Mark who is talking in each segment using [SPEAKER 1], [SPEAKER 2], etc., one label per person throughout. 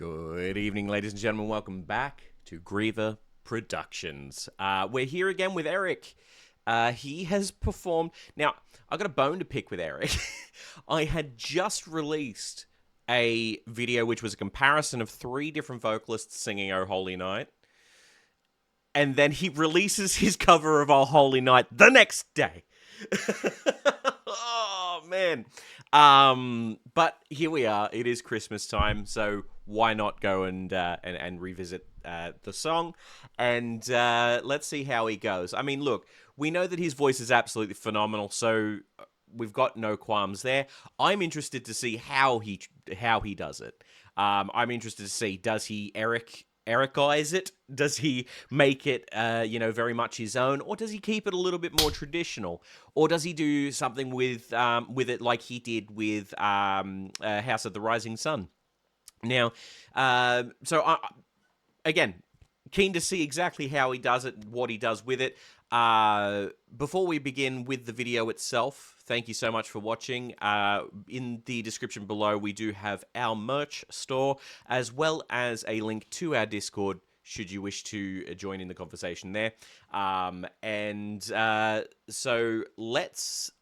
[SPEAKER 1] Good evening, ladies and gentlemen. Welcome back to Griever Productions. We're here again with Erik. He has performed... Now, I've got a bone to pick with Erik. I had just released a video which was a comparison of 3 different vocalists singing Oh Holy Night. And then he releases his cover of Oh Holy Night the next day. Oh, man. But here we are. It is Christmas time, so why not go and revisit the song? And let's see how he goes. I mean, look, we know that his voice is absolutely phenomenal, so we've got no qualms there. I'm interested to see how he does it. I'm interested to see, does he Ericize it? Does he make it, very much his own, or does he keep it a little bit more traditional, or does he do something with it like he did with House of the Rising Sun? Now, again, keen to see exactly how he does it, what he does with it. Before we begin with the video itself, thank you so much for watching. In the description below, we do have our merch store, as well as a link to our Discord, should you wish to join in the conversation there. So let's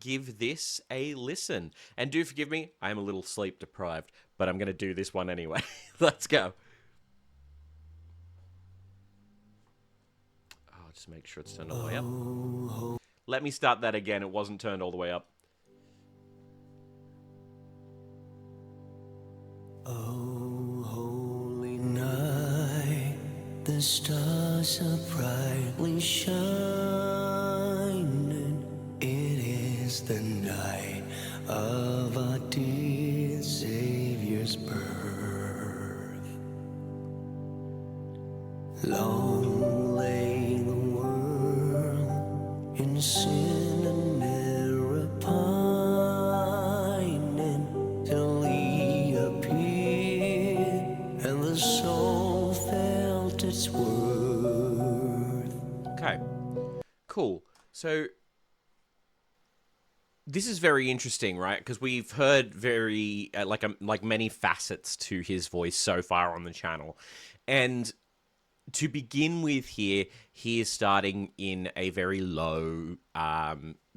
[SPEAKER 1] give this a listen. And do forgive me, I am a little sleep deprived, but I'm going to do this one anyway. Let's go. Just make sure it's turned all the way up. Let me start that again. It wasn't turned all the way up.
[SPEAKER 2] Oh, holy night, the stars are brightly shining. It is the night of our dear Savior's birth. Long lay the world in sin and error pining, till he appeared and the soul felt its worth.
[SPEAKER 1] Okay, cool. So this is very interesting, right? Because we've heard very like many facets to his voice so far on the channel, and to begin with here, he is starting in a very low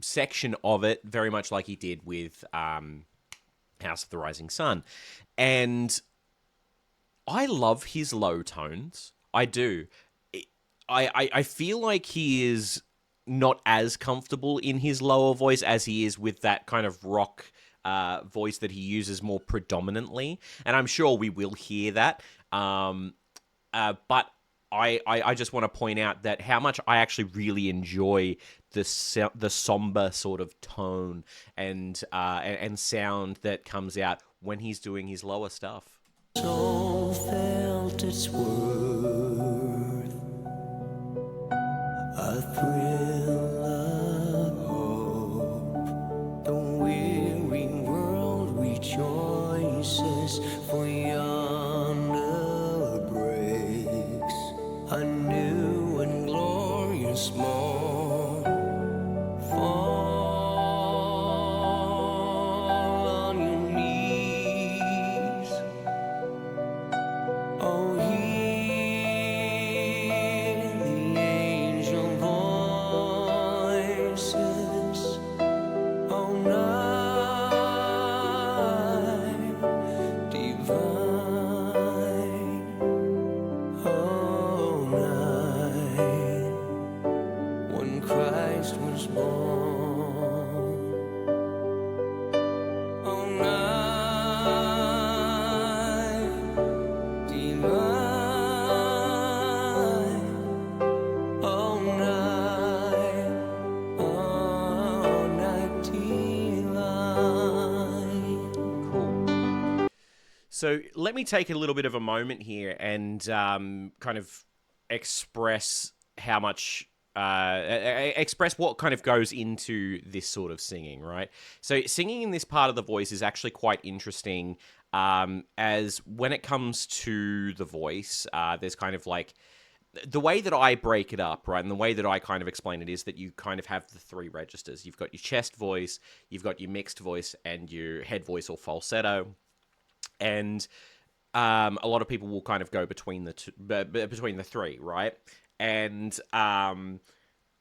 [SPEAKER 1] section of it, very much like he did with House of the Rising Sun. And I love his low tones. I do. I feel like he is not as comfortable in his lower voice as he is with that kind of rock voice that he uses more predominantly. And I'm sure we will hear that. But I just want to point out that how much I actually really enjoy the somber sort of tone and sound that comes out when he's doing his lower stuff.
[SPEAKER 2] Soul felt its worth, a thrill of hope. The weary world rejoices, for yonder breaks a new and glorious morn. Fall on your knees, oh, hear the angel voices, oh, night divine, oh, night when Christ was born, oh, night divine, oh, night divine.
[SPEAKER 1] Cool. So let me take a little bit of a moment here and kind of express how much, express what kind of goes into this sort of singing, right? So singing in this part of the voice is actually quite interesting, as when it comes to the voice, there's kind of like, the way that I break it up, right, and the way that I kind of explain it is that you kind of have the 3 registers. You've got your chest voice, you've got your mixed voice, and your head voice or falsetto. And a lot of people will kind of go between the two, between the three, right? And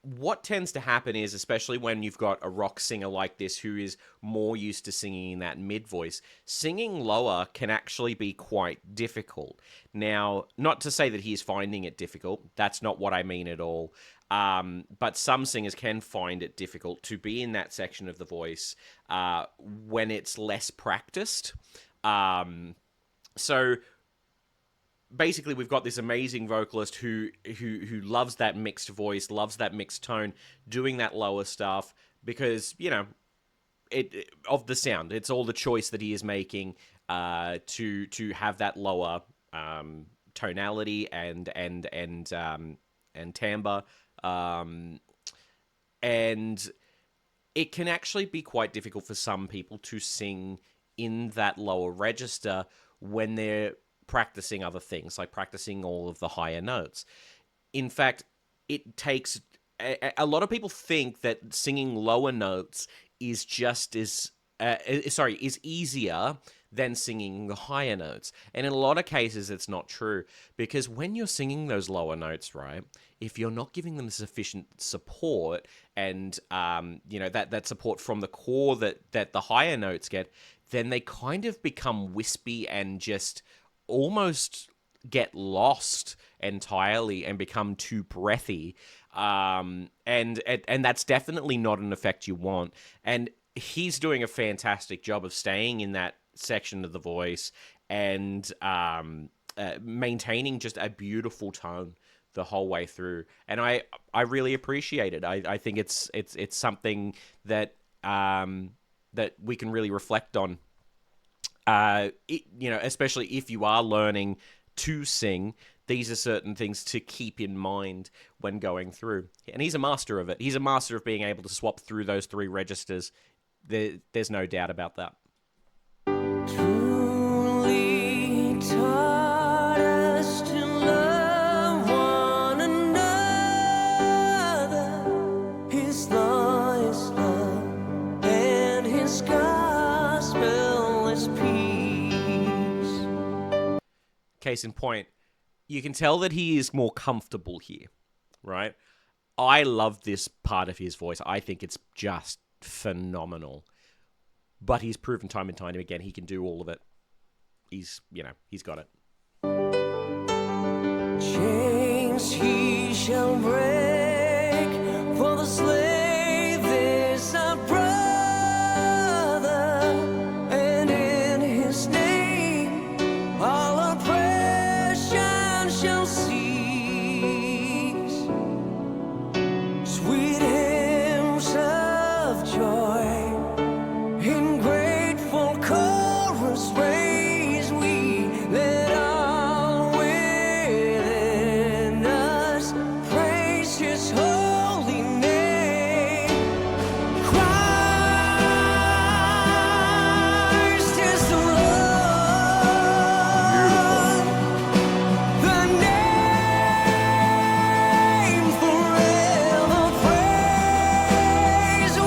[SPEAKER 1] what tends to happen is, especially when you've got a rock singer like this who is more used to singing in that mid voice, singing lower can actually be quite difficult. Now, not to say that he's finding it difficult, that's not what I mean at all. But some singers can find it difficult to be in that section of the voice when it's less practiced. So basically we've got this amazing vocalist who loves that mixed voice, loves that mixed tone, doing that lower stuff because, you know, it of the sound. It's all the choice that he is making to have that lower tonality and timbre. And it can actually be quite difficult for some people to sing in that lower register when they're practicing other things, like practicing all of the higher notes. In fact, it takes a lot of people think that singing lower notes is just as is easier than singing the higher notes. And in a lot of cases, it's not true. Because when you're singing those lower notes, right, if you're not giving them sufficient support and, that support from the core that the higher notes get, then they kind of become wispy and just almost get lost entirely and become too breathy. And that's definitely not an effect you want. And he's doing a fantastic job of staying in that section of the voice and maintaining just a beautiful tone the whole way through. And I really appreciate it. I think it's something that that we can really reflect on. Especially if you are learning to sing, these are certain things to keep in mind when going through. And he's a master of it. He's a master of being able to swap through those three registers. There's no doubt about that.
[SPEAKER 2] Truly taught us to love one another. His law is love, and his gospel is peace.
[SPEAKER 1] Case in point, you can tell that he is more comfortable here, right? I love this part of his voice. I think it's just phenomenal. But he's proven time and time again he can do all of it. He's got it.
[SPEAKER 2] Chains he shall break, for the slave is our brother, and in his name all oppression shall cease. Sweet hymns of joy in grateful chorus raise we, let all within us praise his holy name. Christ is the Lord, the name forever praise we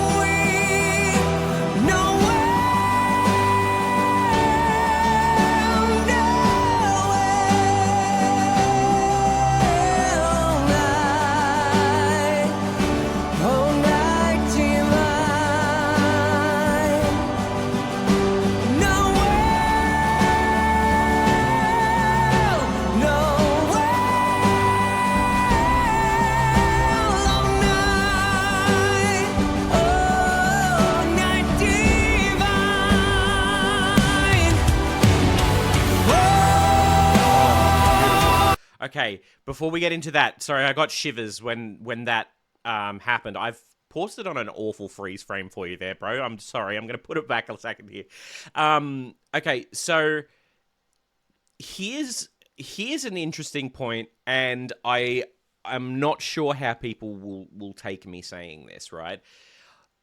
[SPEAKER 2] know all night divine. No all night divine.
[SPEAKER 1] Okay, before we get into that, sorry, I got shivers when that happened. I've paused it on an awful freeze frame for you there, bro. I'm sorry. I'm going to put it back a second here. Okay, so here's an interesting point, and I'm not sure how people will take me saying this, right?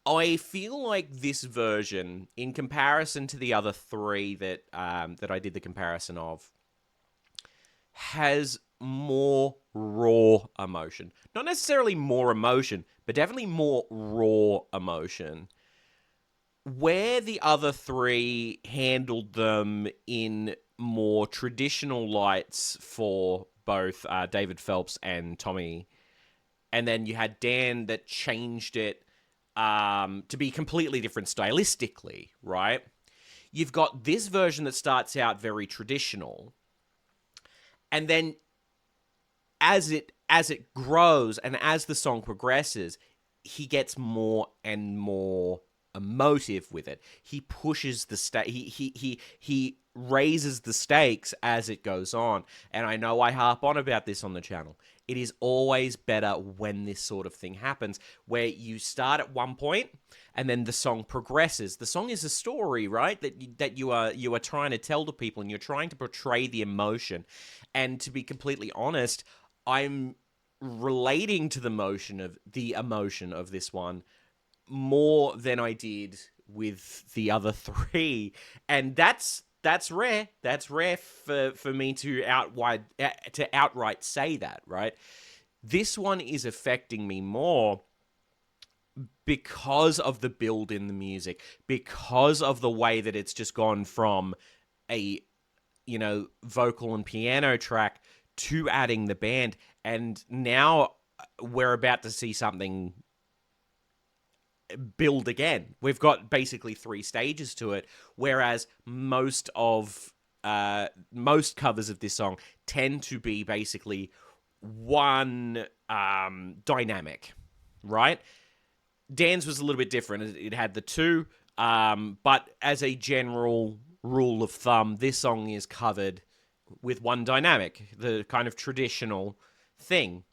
[SPEAKER 1] I feel like this version, in comparison to the other three that I did the comparison of, has more raw emotion. Not necessarily more emotion, but definitely more raw emotion. Where the other three handled them in more traditional lights for both David Phelps and Tommy. And then you had Dan that changed it to be completely different stylistically, right? You've got this version that starts out very traditional. And then as it grows and as the song progresses, he gets more and more emotive with it. He pushes the he raises the stakes as it goes on. And I know I harp on about this on the channel. It is always better when this sort of thing happens, where you start at one point and then the song progresses. The song is a story, right? That you are trying to tell to people, and you're trying to portray the emotion. And to be completely honest, I'm relating to the emotion of this one more than I did with the other three, and that's rare. That's rare for me to outright say that, right? This one is affecting me more because of the build in the music, because of the way that it's just gone from a vocal and piano track to adding the band, and now we're about to see something build again. We've got basically 3 stages to it, whereas most covers of this song tend to be basically one dynamic, right? Dan's was a little bit different. It had the 2, but as a general rule of thumb, this song is covered with one dynamic, the kind of traditional thing.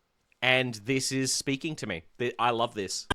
[SPEAKER 1] And this is speaking to me. I love this.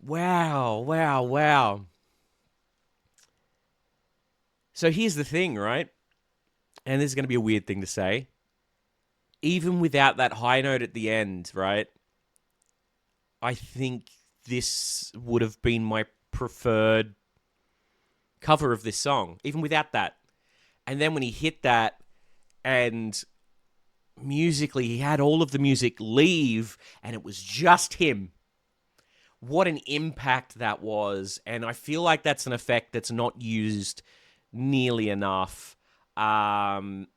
[SPEAKER 1] Wow. Wow. So here's the thing, right? And this is going to be a weird thing to say. Even without that high note at the end, right? I think this would have been my preferred cover of this song, even without that. And then when he hit that, and musically he had all of the music leave, and it was just him. What an impact that was. And I feel like that's an effect that's not used nearly enough. Having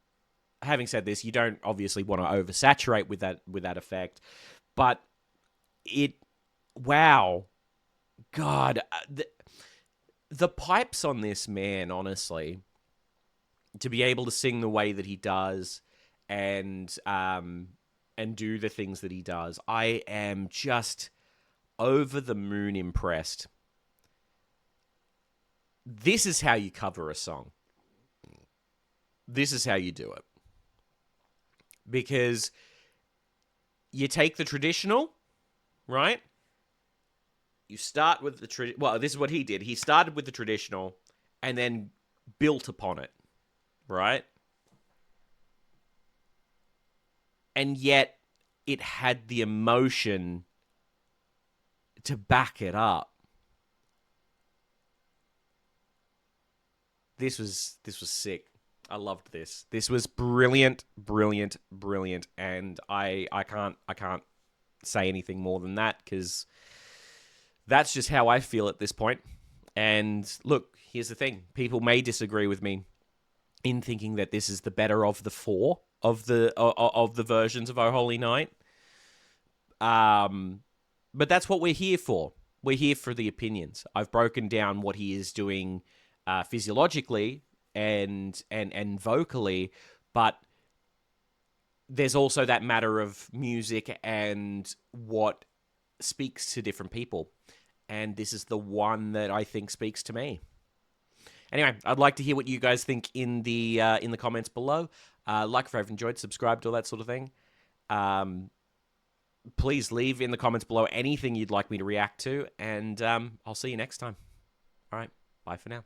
[SPEAKER 1] said this, you don't obviously want to oversaturate with that effect, but wow, God, the pipes on this man, honestly, to be able to sing the way that he does, and do the things that he does, I am just over the moon impressed. This is how you cover a song. This is how you do it. Because you take the traditional, right? You start with the well, this is what he did. He started with the traditional and then built upon it, right? And yet it had the emotion to back it up. This was sick. I loved this. This was brilliant, brilliant, brilliant, and I can't say anything more than that because that's just how I feel at this point. And look, here's the thing: people may disagree with me in thinking that this is the better of the four of the versions of Oh Holy Night. Um, but that's what we're here for. We're here for the opinions. I've broken down what he is doing physiologically and vocally, but there's also that matter of music and what speaks to different people. And this is the one that I think speaks to me. Anyway, I'd like to hear what you guys think in the comments below. Like if you've enjoyed, subscribe to all that sort of thing. Please leave in the comments below anything you'd like me to react to, and I'll see you next time. All right, bye for now.